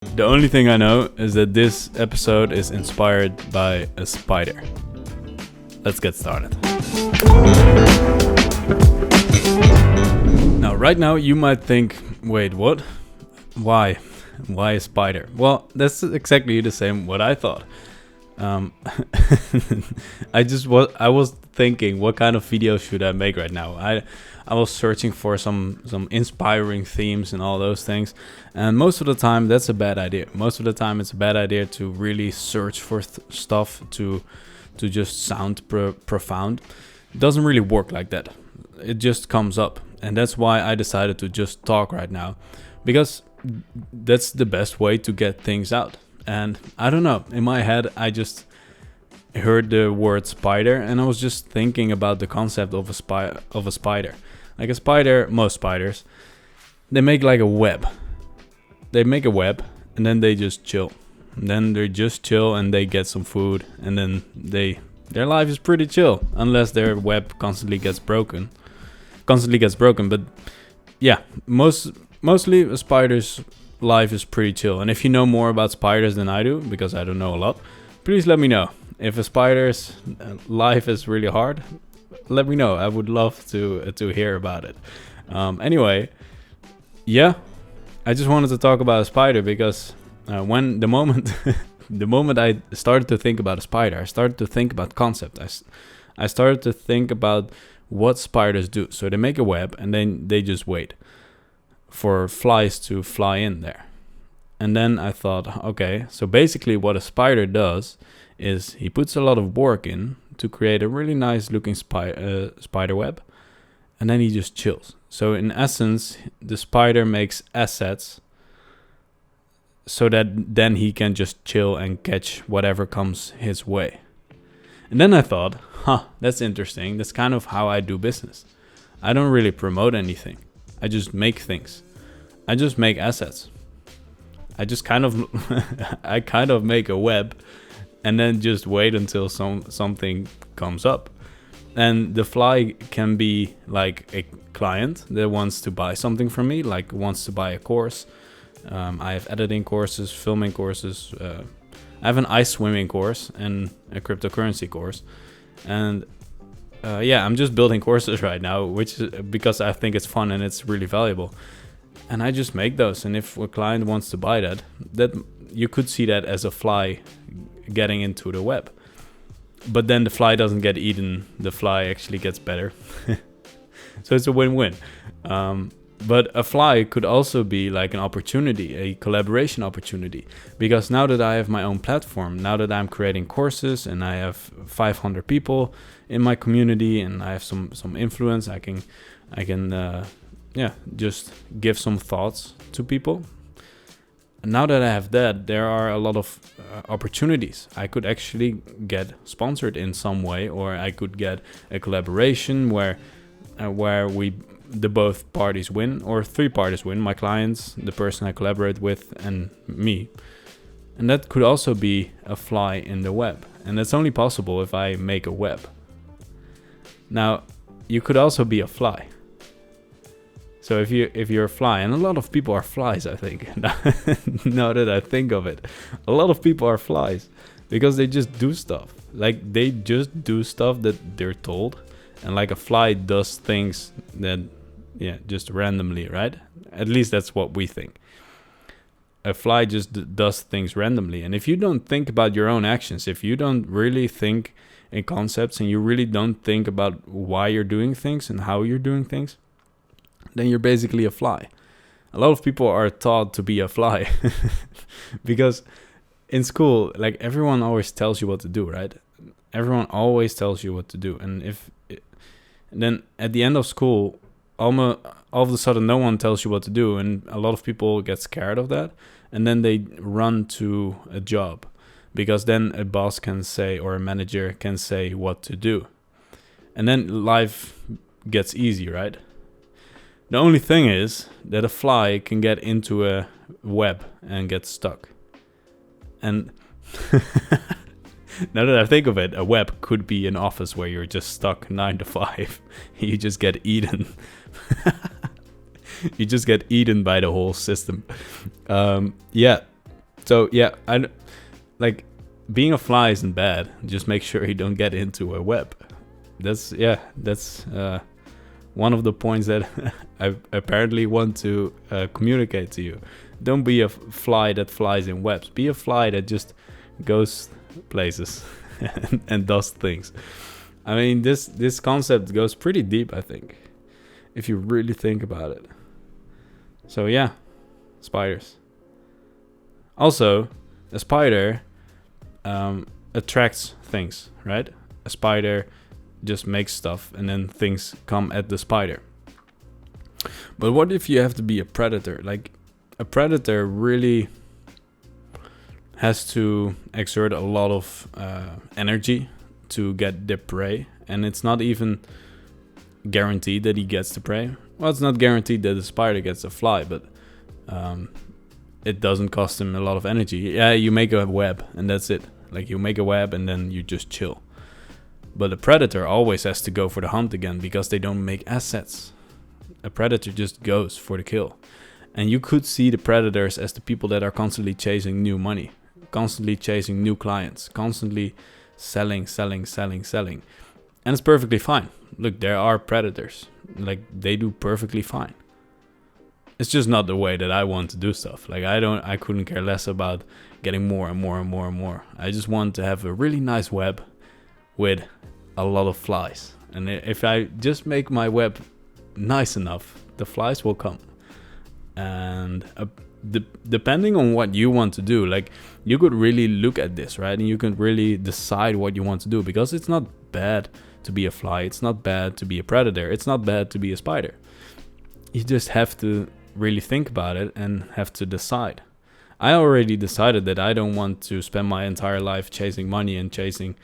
The only thing I know is that this episode is inspired by a spider. Let's get started. Now, right now you might think, wait, what? Why? Why a spider? Well, that's exactly the same what I thought. I was thinking, what kind of video should I make right now? I was searching for some inspiring themes and all those things, and most of the time that's a bad idea. Most of the time it's a bad idea to really search for stuff to just sound profound. It doesn't really work like that. It just comes up, and that's why I decided to just talk right now, because that's the best way to get things out. And I don't know, in my head I just heard the word spider, and I was just thinking about the concept of a spider. Like a spider, most spiders, they make like a web. They make a web, and then they just chill. And then they just chill, and they get some food, and then their life is pretty chill, unless their web constantly gets broken. But yeah, mostly a spider's life is pretty chill. And if you know more about spiders than I do, because I don't know a lot, please let me know. If a spider's life is really hard, let me know. I would love to hear about it. Anyway, yeah, I just wanted to talk about a spider because when the moment the moment I started to think about a spider, I started to think about concept. I started to think about what spiders do. So they make a web, and then they just wait for flies to fly in there. And then I thought, okay, so basically what a spider does is he puts a lot of work in to create a really nice looking spider web, and then he just chills. So in essence, the spider makes assets so that then he can just chill and catch whatever comes his way. And then I thought, that's interesting. That's kind of how I do business. I don't really promote anything. I just make things. I just make assets. I just kind of make a web, and then just wait until something comes up. And the fly can be like a client that wants to buy something from me, like wants to buy a course. I have editing courses, filming courses. I have an ice swimming course and a cryptocurrency course. And I'm just building courses right now, because I think it's fun and it's really valuable. And I just make those. And if a client wants to buy that you could see that as a fly getting into the web. But then the fly doesn't get eaten. The fly actually gets better. So it's a win-win. But a fly could also be like an opportunity, a collaboration opportunity. Because now that I have my own platform, now that I'm creating courses and I have 500 people in my community and I have some influence, I can just give some thoughts to people. And now that I have that, there are a lot of opportunities. I could actually get sponsored in some way, or I could get a collaboration where the both parties win, or three parties win: my clients, the person I collaborate with, and me. And that could also be a fly in the web, and that's only possible if I make a web. Now, you could also be a fly. So if you're a fly, and a lot of people are flies, I think. Now that I think of it, a lot of people are flies because they just do stuff. Like they just do stuff that they're told, and like a fly does things that, just randomly, right? At least that's what we think. A fly just does things randomly, and if you don't think about your own actions, if you don't really think in concepts, and you really don't think about why you're doing things and how you're doing things, then you're basically a fly. A lot of people are taught to be a fly because in school, like everyone always tells you what to do, right? Everyone always tells you what to do. And then at the end of school, all of a sudden no one tells you what to do, and a lot of people get scared of that, and then they run to a job because then a boss can say, or a manager can say what to do. And then life gets easy, right? The only thing is that a fly can get into a web and get stuck. And now that I think of it, a web could be an office where you're just stuck 9 to 5. You just get eaten. You just get eaten by the whole system. So yeah, like being a fly isn't bad. Just make sure you don't get into a web. That's one of the points that I apparently want to communicate to you. Don't be a fly that flies in webs. Be a fly that just goes places and does things. I mean, this concept goes pretty deep, I think, if you really think about it. So yeah, spiders. Also, a spider attracts things, right? A spider just makes stuff and then things come at the spider. But what if you have to be a predator? Like, a predator really has to exert a lot of energy to get the prey, and it's not even guaranteed that he gets the prey. Well, it's not guaranteed that the spider gets a fly, but it doesn't cost him a lot of energy. Yeah, you make a web and that's it. Like, you make a web and then you just chill. But a predator always has to go for the hunt again because they don't make assets. A predator just goes for the kill. And you could see the predators as the people that are constantly chasing new money, constantly chasing new clients, constantly selling. And it's perfectly fine. Look, there are predators. Like, they do perfectly fine. It's just not the way that I want to do stuff. Like, I couldn't care less about getting more and more. I just want to have a really nice web with a lot of flies. And if I just make my web nice enough, the flies will come. And depending on what you want to do, like, you could really look at this, right? And you can really decide what you want to do, because it's not bad to be a fly. It's not bad to be a predator. It's not bad to be a spider. You just have to really think about it and have to decide. I already decided that I don't want to spend my entire life chasing money and chasing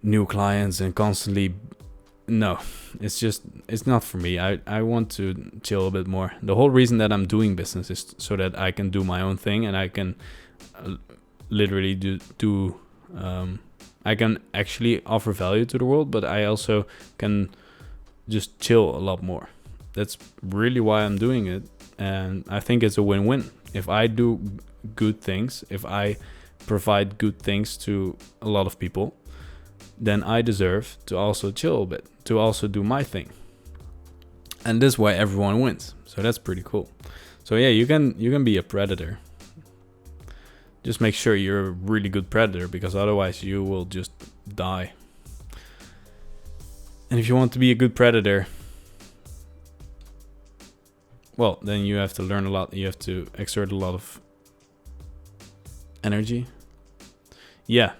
new clients and constantly. No, it's not for me. I want to chill a bit more. The whole reason that I'm doing business is so that I can do my own thing and I can literally do I can actually offer value to the world, but I also can just chill a lot more. That's really why I'm doing it, and I think it's a win-win. If I do good things, if I provide good things to a lot of people, then I deserve to also chill a bit, to also do my thing. And this way everyone wins. So that's pretty cool. So yeah, you can be a predator. Just make sure you're a really good predator, because otherwise you will just die. And if you want to be a good predator, well, then you have to learn a lot. You have to exert a lot of energy. Yeah,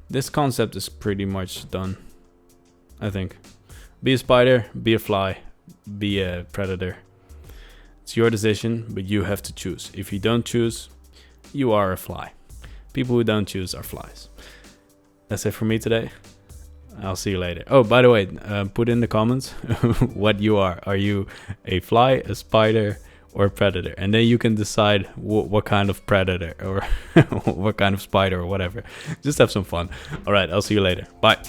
this concept is pretty much done, I think. Be a spider, be a fly, be a predator. It's your decision, but you have to choose. If you don't choose, you are a fly. People who don't choose are flies. That's it for me today. I'll see you later. Oh, by the way, put in the comments what you are. Are you a fly, a spider, or a predator? And then you can decide what kind of predator or what kind of spider or whatever. Just have some fun. All right, I'll see you later. Bye.